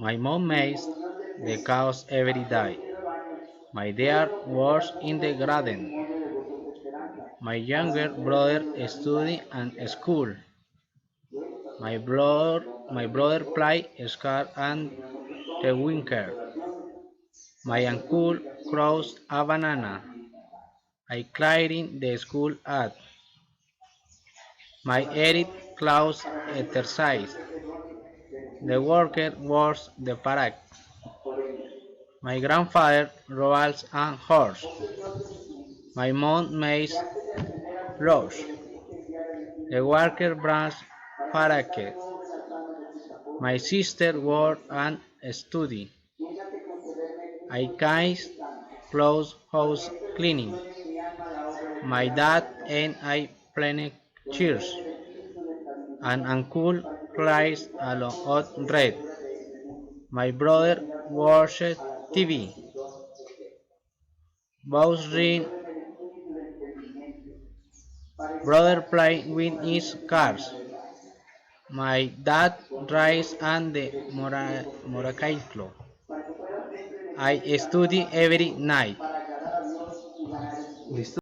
My mom makes the chaos every day. My dad works in the garden. My younger brother studies at school. My brother plays scar and the winker. My uncle crossed a banana. I clean the school at. My edit clothes exercise. The worker works the park. My grandfather rides a horse. My mom makes roast. The worker brings parakeet. My sister works and study. I guys close house cleaning. My dad and I plant cheers. And uncle plays along on red. My brother watches TV. Boss ring. Brother play with his cars. My dad drives and the motorcycle. I study every night. ¿Listo?